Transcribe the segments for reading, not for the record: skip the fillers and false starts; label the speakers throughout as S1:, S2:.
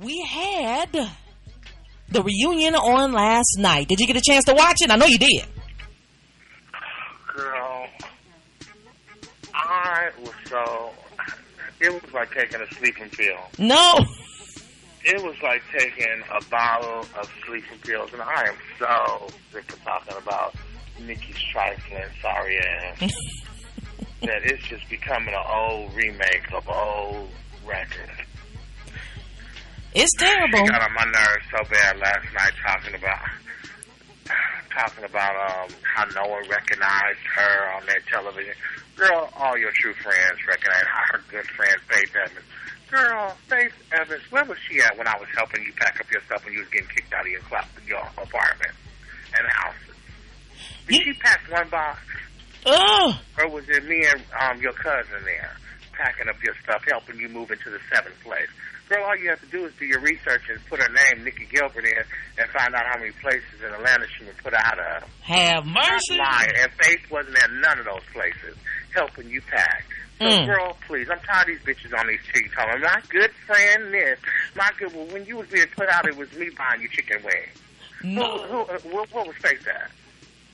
S1: We had the reunion on last night. Did you get a chance to watch it? I know you did.
S2: Girl, it was like taking a sleeping pill.
S1: No.
S2: It was like taking a bottle of sleeping pills, and I am so sick of talking about Nikki's trifling, sorry ass, that it's just becoming an old remake of an old record.
S1: It's terrible.
S2: She got on my nerves so bad last night talking about how no one recognized her on that television. Girl, all your true friends recognize her good friend Faith Evans. Girl, Faith Evans, where was she at when I was helping you pack up your stuff when you was getting kicked out of your apartment and houses? Did she pack one box?
S1: Oh.
S2: Or was it me and your cousin there packing up your stuff, helping you move into the 7th place? Girl, all you have to do is do your research and put her name, Nikki Gilbert, in and find out how many places in Atlanta she was put out of.
S1: Have mercy.
S2: Lying. And Faith wasn't at none of those places helping you pack. So, girl, please, I'm tired of these bitches on these TV talking. My good friend, this. My good, well, when you was being put out, it was me buying you chicken wings.
S1: No.
S2: What was Faith at?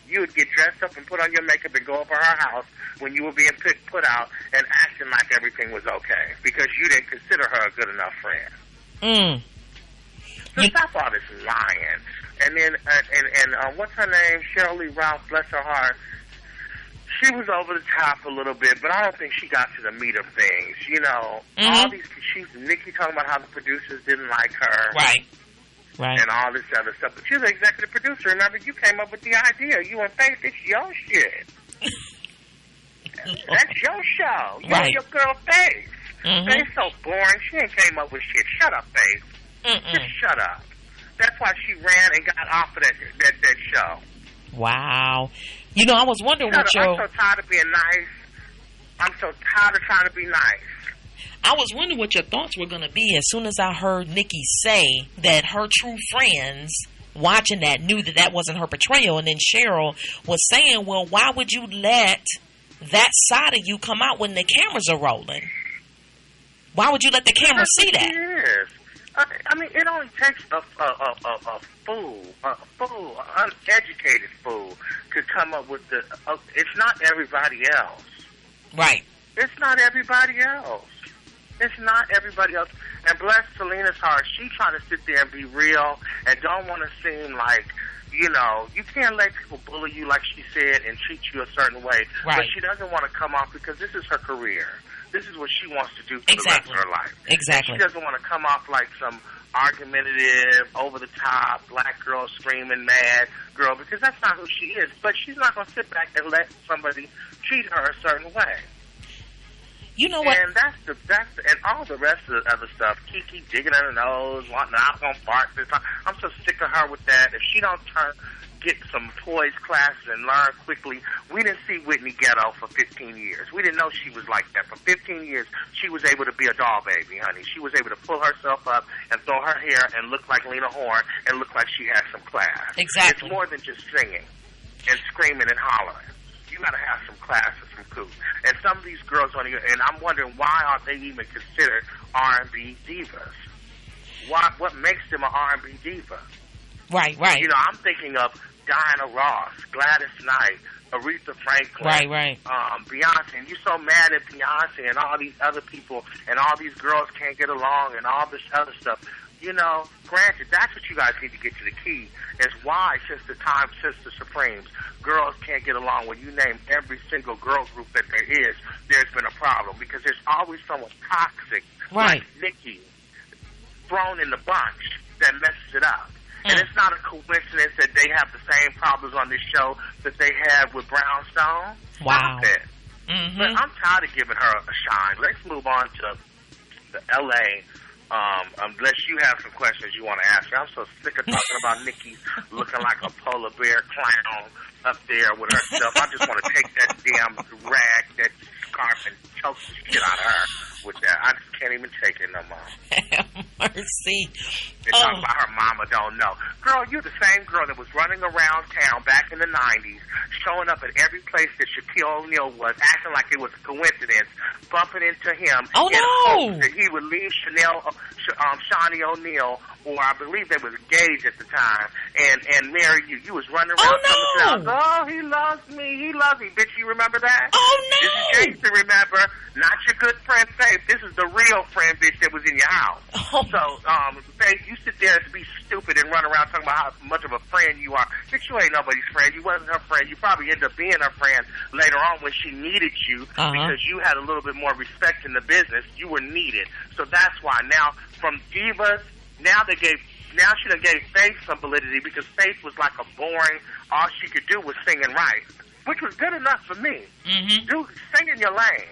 S2: You would get dressed up and put on your makeup and go over her house when you were being put out and acting like everything was okay because you didn't consider her a good enough friend. So stop all this lying. And then, what's her name? Shirley Ralph, bless her heart. She was over the top a little bit, but I don't think she got to the meat of things. You know, all these, Nikki talking about how the producers didn't like her.
S1: Right.
S2: And all this other stuff. But you're the executive producer. Remember, you came up with the idea. You and Faith, it's your shit. That's your show. You and your girl, Faith. Faith's so boring. She ain't came up with shit. Shut up, Faith. Just shut up. That's why she ran and got off of that show.
S1: Wow. You know, I was wondering what your...
S2: I'm so tired of being nice. I'm so tired of trying to be nice.
S1: I was wondering what your thoughts were going to be as soon as I heard Nikki say that her true friends watching that knew that that wasn't her portrayal. And then Cheryl was saying, well, why would you let that side of you come out when the cameras are rolling? Why would you let the camera see that?
S2: Yes. I mean, it only takes a fool, uneducated fool to come up with the... it's not everybody else.
S1: Right.
S2: It's not everybody else. It's not everybody else. And bless Selena's heart, she trying to sit there and be real and don't want to seem like, you know, you can't let people bully you like she said and treat you a certain way.
S1: Right.
S2: But she doesn't want to come off because this is her career. This is what she wants to do for the rest of her life.
S1: Exactly.
S2: She doesn't want to come off like some argumentative, over-the-top, black girl screaming mad girl because that's not who she is. But she's not going to sit back and let somebody treat her a certain way.
S1: You know what?
S2: And and all the rest of the other stuff. Kiki digging in her nose, wanting I'm gonna fart this time. I'm so sick of her with that. If she don't get some poise classes and learn quickly, we didn't see Whitney Ghetto for 15 years. We didn't know she was like that. For 15 years, she was able to be a doll baby, honey. She was able to pull herself up and throw her hair and look like Lena Horne and look like she had some class.
S1: Exactly.
S2: It's more than just singing and screaming and hollering. You gotta have some class and some cool. And some of these girls on here, and I'm wondering why aren't they even considered R&B divas? What makes them an R&B diva?
S1: Right.
S2: You know, I'm thinking of Diana Ross, Gladys Knight, Aretha Franklin, Beyonce. And you're so mad at Beyonce and all these other people, and all these girls can't get along, and all this other stuff. You know, granted, that's what you guys need to get to the key, is why, since the Supremes, girls can't get along. When you name every single girl group that there is, there's been a problem, because there's always someone toxic, like Nikki, thrown in the bunch that messes it up. And it's not a coincidence that they have the same problems on this show that they had with Brownstone.
S1: Wow.
S2: Stop it. But I'm tired of giving her a shine. Let's move on to the L.A., unless you have some questions you want to ask her. I'm so sick of talking about Nikki looking like a polar bear clown up there with herself. I just want to take that damn rag, that scarf, and choke the shit out of her with that. I just can't even take it no more.
S1: mercy.
S2: They're talking about her mama don't know. Girl, you're the same girl that was running around town back in the 90s, showing up at every place that Shaquille O'Neal was, acting like it was a coincidence, bumping into him in hopes that he would leave Shawnee O'Neal, or I believe they was engaged at the time, and marry you. You was running around he loves me. He loves me. Bitch, you remember that?
S1: Oh, no.
S2: This is Jason, remember? Not your good friend, Faith. This is the real friend, bitch, that was in your house.
S1: Oh.
S2: So, Faith, you sit there and be stupid and run around talking about how much of a friend you are. Bitch, you ain't nobody's friend. You wasn't her friend. You probably ended up being her friend later on when she needed you because you had a little bit more respect in the business. You were needed. So that's why. Now, from divas, now she done gave Faith some validity because Faith was like a boring, all she could do was sing and write, which was good enough for me. Do sing in your lane.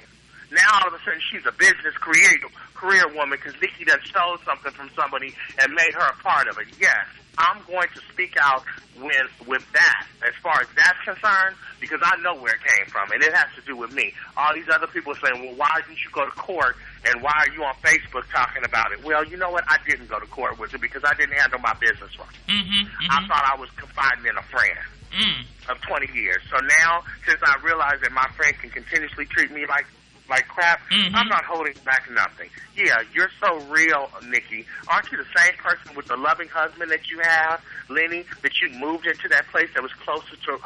S2: Now all of a sudden she's a business career woman because Nikki done stole something from somebody and made her a part of it. Yes, I'm going to speak out with that as far as that's concerned because I know where it came from and it has to do with me. All these other people saying, well, why didn't you go to court and why are you on Facebook talking about it? Well, you know what? I didn't go to court with it because I didn't handle my business right. I thought I was confiding in a friend of 20 years. So now, since I realized that my friend can continuously treat me like crap, I'm not holding back nothing. Yeah, you're so real, Nikki. Aren't you the same person with the loving husband that you have, Lenny, that you moved into that place that was closer to,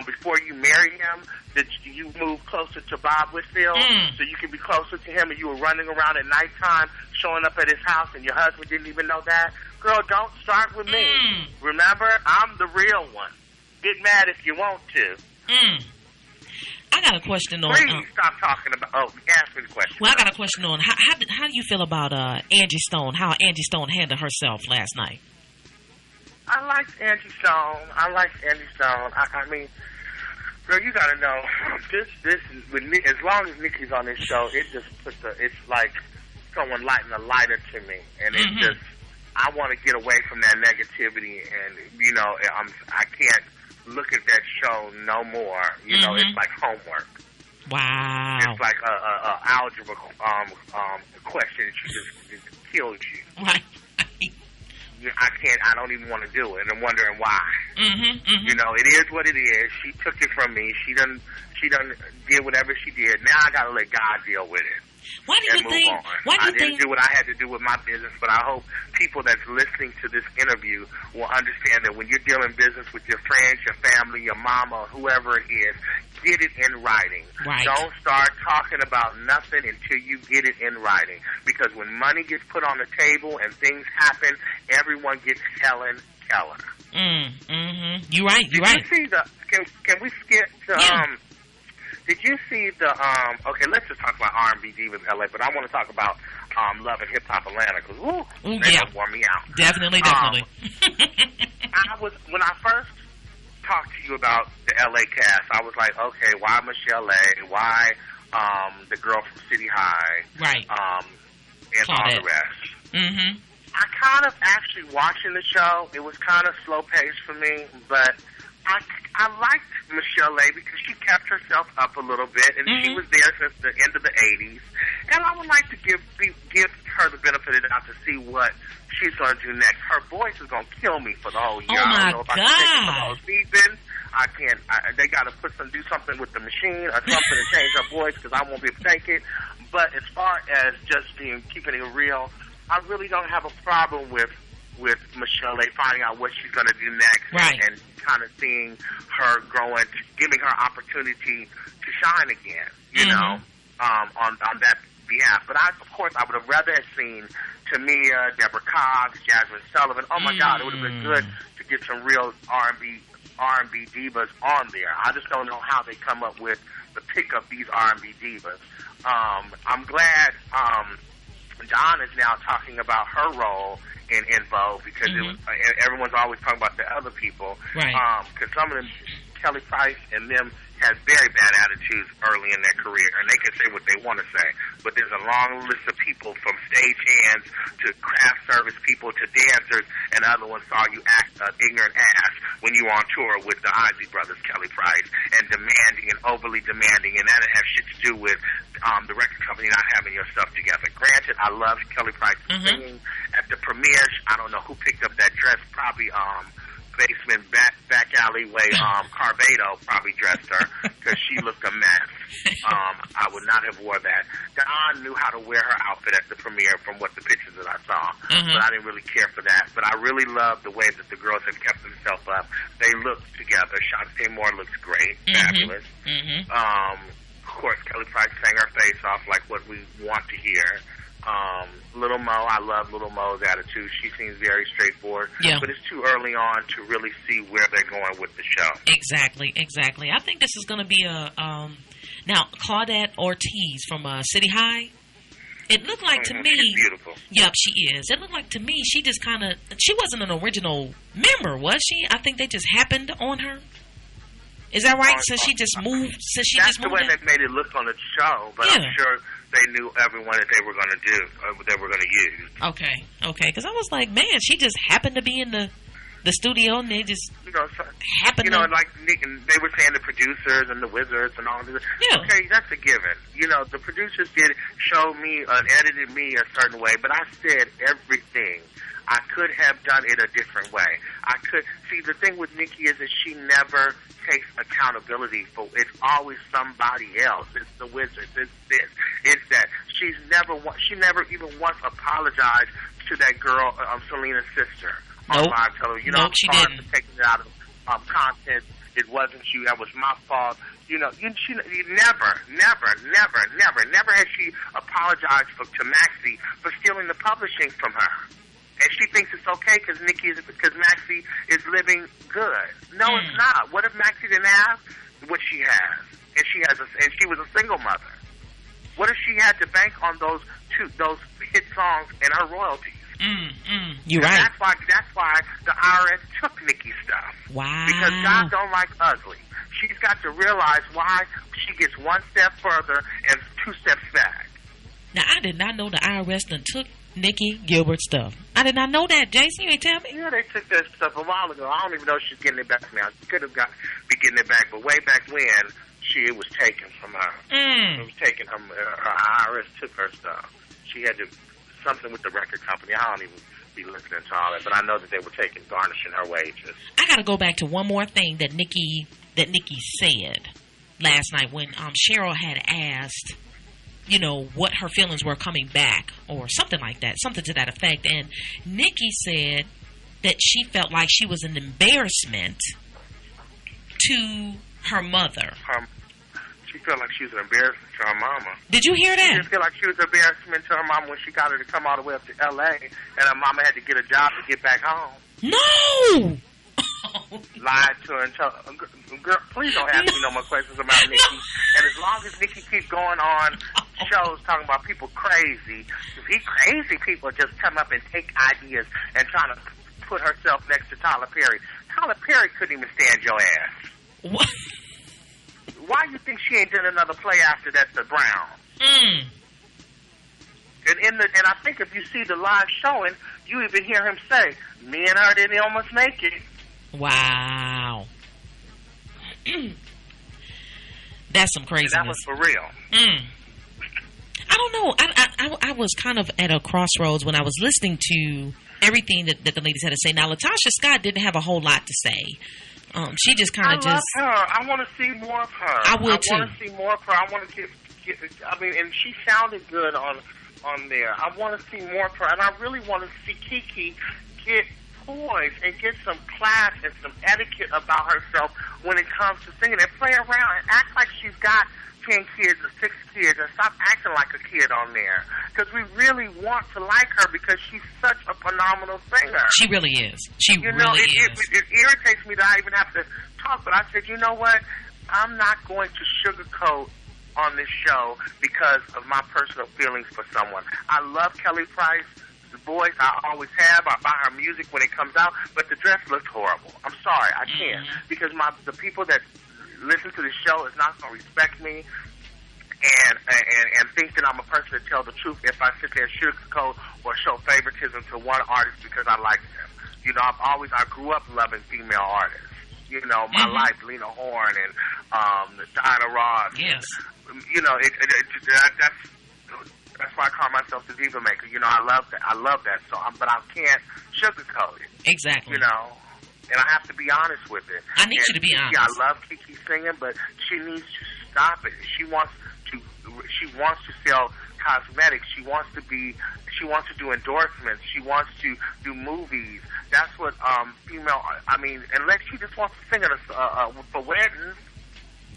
S2: before you married him, that you moved closer to Bob Whitfield so you could be closer to him and you were running around at nighttime showing up at his house and your husband didn't even know that? Girl, don't start with me. Remember, I'm the real one. Get mad if you want to.
S1: I got a question on...
S2: Please stop talking about... Oh, ask me the question.
S1: Well, I got a question on... How do you feel about Angie Stone, how Angie Stone handled herself last night?
S2: I like Angie Stone. I mean, girl, you got to know, as long as Nikki's on this show, it just puts it's like someone lighting a lighter to me. And it just... I want to get away from that negativity and, you know, I can't look at that show no more. You know, it's like homework.
S1: Wow.
S2: It's like a algebra question that just killed you.
S1: Right.
S2: I don't even want to do it, and I'm wondering why. You know, it is what it is. She took it from me. She done did whatever she did. Now I got to let God deal with it.
S1: Why do you think?
S2: I didn't do what I had to do with my business, but I hope people that's listening to this interview will understand that when you're dealing business with your friends, your family, your mama, whoever it is, get it in writing.
S1: Right.
S2: Don't start talking about nothing until you get it in writing. Because when money gets put on the table and things happen, everyone gets Helen Keller.
S1: You're right. You're right.
S2: Did you see the? Can we skip to Did you see the, okay, let's just talk about R&B Divas LA, but I want to talk about Love and Hip Hop Atlanta, because, they wore me out.
S1: Definitely.
S2: When I first talked to you about the LA cast, I was like, okay, why Michelle A? Why the girl from City High?
S1: Right.
S2: And all the rest. I kind of actually watching the show, it was kind of slow-paced for me, but I liked Michelle A because she kept herself up a little bit, and she was there since the end of the 80s. And I would like to give her the benefit of the doubt to see what she's going to do next. Her voice is going to kill me for the whole year.
S1: Oh, my
S2: I don't know if I can take it for the whole season. I can't. They got to do something with the machine or something to change her voice because I won't be able to take it. But as far as just keeping it real, I really don't have a problem with Michelle A finding out what she's going to do next, and kind of seeing her growing, giving her opportunity to shine again, you know, on that behalf. But of course, I would have rather have seen Tamia, Deborah Cox, Jasmine Sullivan. Oh my God, it would have been good to get some real R&B divas on there. I just don't know how they come up with the pick of these R&B divas. I'm glad Dawn is now talking about her role in Vogue because it was, everyone's always talking about the other people. Right. Because some of them, Kelly Price and them, had very bad attitudes early in their career, and they can say what they want to say. But there's a long list of people, from stagehands to craft service people to dancers, and other ones saw you act ignorant ass when you were on tour with the Ozzy Brothers, Kelly Price, and demanding and overly demanding, and that didn't have shit to do with the record company not having your stuff together. Granted, I loved Kelly Price singing at the premiere. I don't know who picked up that dress, probably basement back alleyway Carvado probably dressed her, because she looked a mess. I would not have wore that. Dawn knew how to wear her outfit at the premiere from what the pictures that I saw, but I didn't really care for that. But I really love the way that the girls have kept themselves up. They look together. Shantae Moore looks great, fabulous. Of course, Kelly Price sang her face off like what we want to hear. Little Mo, I love Little Mo's attitude. She seems very straightforward, but it's too early on to really see where they're going with the show.
S1: Exactly. I think this is going to be a now Claudette Ortiz from City High. It looked like to me,
S2: she's beautiful.
S1: Yep, she is. It looked like to me she just she wasn't an original member, was she? I think they just happened on her. Is that right? Since she just moved,
S2: that's the way they made it look on the show, but I'm sure they knew everyone that they were going to do, they were going to use.
S1: Okay. Because I was like, man, she just happened to be in the studio, and they just happened to...
S2: like Nick, and they were saying the producers and the wizards and all this.
S1: Yeah.
S2: Okay, that's a given. The producers did show me and edited me a certain way, but I said everything. I could have done it a different way. See, the thing with Nikki is that she never takes accountability for it's always somebody else. It's the wizards. It's this. It's that. She never even once apologized to that girl, Selena's sister, on live television.
S1: She didn't.
S2: For taking it out of content. It wasn't you. That was my fault. She never has she apologized to Maxie for stealing the publishing from her. And she thinks it's okay because Maxie is living good. No, it's not. What if Maxie didn't have what she has, and she was a single mother? What if she had to bank on those hit songs and her royalties?
S1: You're right.
S2: That's why the IRS took Nikki's stuff.
S1: Wow.
S2: Because God don't like ugly. She's got to realize why she gets one step further and two steps back.
S1: Now, I did not know the IRS done took Nikki Gilbert's stuff. I did not know that, Jason. You ain't tell me?
S2: Yeah, they took that stuff a while ago. I don't even know if she's getting it back now. She could have be getting it back, but way back when, it was taken from her. It was taken from her. IRS took her stuff. She had something with the record company. I don't even be listening to all that, but I know that they were garnishing her wages.
S1: I got to go back to one more thing that Nikki said last night when Cheryl had asked, what her feelings were coming back or something like that, something to that effect. And Nikki said that she felt like she was an embarrassment to her mother.
S2: She felt like she was an embarrassment to her mama.
S1: Did you hear that?
S2: She didn't feel like she was an embarrassment to her mama when she got her to come all the way up to L.A. and her mama had to get a job to get back home.
S1: No!
S2: Lied to her and told her, girl, please don't ask me no more questions about Nikki. And as long as Nikki keeps going on shows talking about people crazy, crazy people just come up and take ideas and trying to put herself next to Tyler Perry. Tyler Perry couldn't even stand your ass.
S1: What?
S2: Why do you think she ain't done another play after that, The Brown? And I think if you see the live showing, you even hear him say, me and her didn't almost make it.
S1: Wow. That's some craziness.
S2: And that was for real.
S1: I don't know. I was kind of at a crossroads when I was listening to everything that the ladies had to say. Now, Latasha Scott didn't have a whole lot to say. She just kind of just...
S2: I love her. I want to see more of her.
S1: I will, too.
S2: I want to see more of her. I want to get and she sounded good on there. I want to see more of her. And I really want to see Kiki get poise and get some class and some etiquette about herself when it comes to singing, and play around and act like she's got 10 kids or 6 kids and stop acting like a kid on there, because we really want to like her because she's such a phenomenal singer.
S1: She really is. She really is.
S2: It irritates me that I even have to talk, but I said, you know what? I'm not going to sugarcoat on this show because of my personal feelings for someone. I love Kelly Price. The voice I always have. I buy her music when it comes out, but the dress looked horrible. I'm sorry, I can't, because the people that listen to the show is not going to respect me and think that I'm a person to tell the truth if I sit there and sugarcoat or show favoritism to one artist because I like them. You know, I grew up loving female artists. You know, my life, Lena Horne and Diana Ross.
S1: Yes.
S2: You know, that's why I call myself the Diva Maker. You know, I love that song, but I can't sugarcoat it.
S1: Exactly.
S2: You know, and I have to be honest with it.
S1: I need you to be honest.
S2: Yeah, I love Kiki singing, but she needs to stop it. She wants to sell cosmetics. She wants to do endorsements. She wants to do movies. That's what unless she just wants to sing for weddings.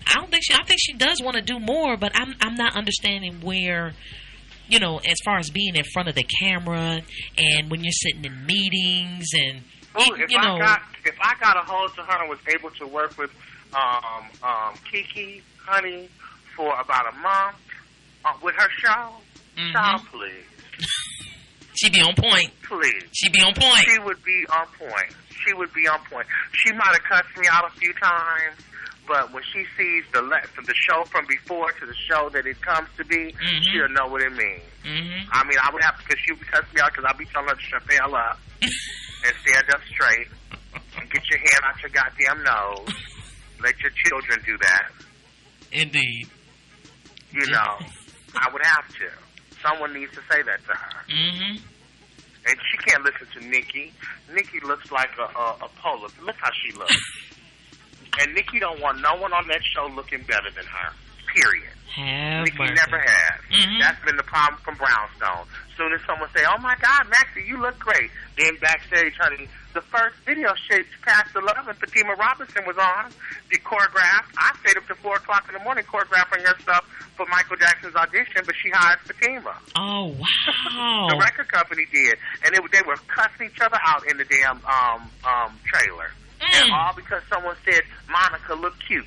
S1: I think she does want to do more, but I'm not understanding where, you know, as far as being in front of the camera and when you're sitting in meetings and
S2: if I got a hold to her and was able to work with Kiki, honey, for about a month with her show, child, please.
S1: She'd be on point.
S2: Please.
S1: She'd be on point.
S2: She would be on point. She would be on point. She might have cussed me out a few times, but when she sees from the show from before to the show that it comes to be, she'll know what it means. I mean, I would have to, because she would cuss me out because I'd be telling her to shut the hell up and stand up straight and get your hand out your goddamn nose. Let your children do that.
S1: Indeed.
S2: You know, I would have to. Someone needs to say that to her. And she can't listen to Nikki. Nikki looks like a polar. Look how she looks. And Nikki don't want no one on that show looking better than her. Period. Nikki never has. That's been the problem from Brownstone. Soon as someone say, "Oh my God, Maxie, you look great," then backstage, honey, the first video shaped past 11, Fatima Robinson was on. The choreographed. I stayed up to 4 o'clock in the morning choreographing her stuff for Michael Jackson's audition, but she hired Fatima.
S1: Oh wow!
S2: The record company did, and they were cussing each other out in the damn trailer, and all because someone said Monica looked cute.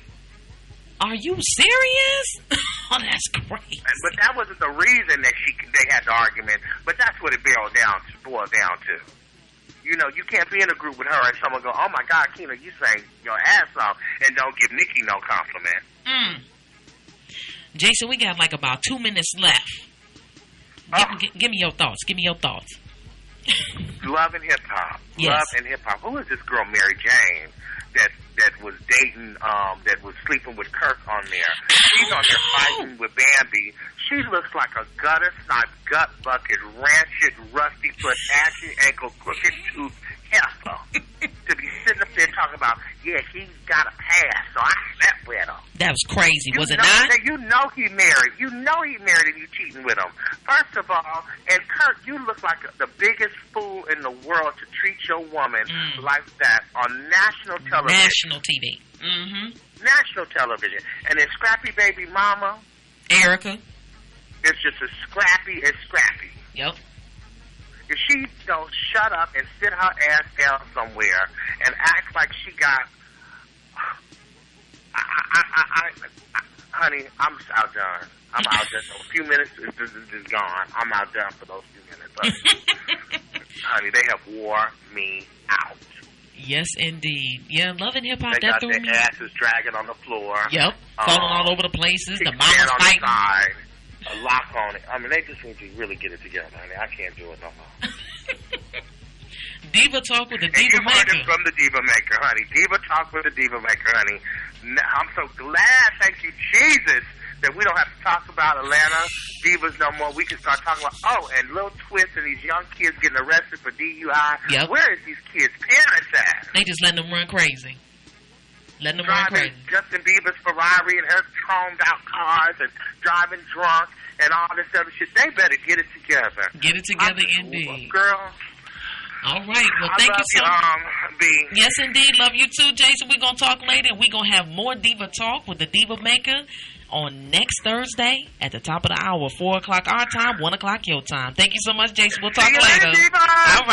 S1: Are you serious? Oh, that's great.
S2: But that wasn't the reason that they had the argument. But that's what it boiled down to. You know, you can't be in a group with her and someone go, "Oh my God, Keena, you sang your ass off," and don't give Nikki no compliment.
S1: Jason, we got like about 2 minutes left. Give me your thoughts.
S2: Love and hip hop.
S1: Yes.
S2: Love and hip hop. Who is this girl, Mary Jane, that was dating, that was sleeping with Kirk on there? She's on there fighting with Bambi. She looks like a gutter snot, gut bucket, rancid, rusty foot, ashy ankle, crooked tooth heifer to be sitting up there talking about, yeah, he's got a pass, so I slept with him.
S1: That was crazy, was it
S2: not? You know he married. You know he married and you cheating with him. First of all, and Kirk, you look like the biggest fool in the world to treat your woman like that on national television.
S1: National TV.
S2: National television. And then Scrappy Baby Mama.
S1: Erica.
S2: It's just as scrappy as scrappy.
S1: Yep.
S2: If she don't shut up and sit her ass down somewhere and act like she got... honey, I'm outdone. I'm outdone. A few minutes is gone. I'm outdone for those few minutes. Honey, they have wore me out.
S1: Yes, indeed. Yeah, Love and Hip Hop.
S2: They got their asses dragging on the floor.
S1: Yep, falling all over the places. The mama's fighting.
S2: A lock on it. I mean, they just need to really get it together, honey. I can't do it no more.
S1: Diva Talk with the Diva Maker.
S2: From the Diva Maker, honey. Diva Talk with the Diva Maker, honey. I'm so glad, thank you, Jesus, that we don't have to talk about Atlanta divas no more. We can start talking about, and Lil Twist and these young kids getting arrested for DUI.
S1: Yep.
S2: Where is these kids' parents at?
S1: They just letting them run crazy. Driving
S2: Justin Bieber's Ferrari and her chromed out cars and driving drunk and all this other shit. They better get it together.
S1: Get it together, indeed.
S2: Girl.
S1: All right. Well, thank you so much.
S2: B.
S1: Yes, indeed. Love you too, Jason. We're going to talk later. And we're going to have more Diva Talk with the Diva Maker on next Thursday at the top of the hour, 4 o'clock our time, 1 o'clock your time. Thank you so much, Jason. We'll talk later.
S2: Diva.
S1: All right.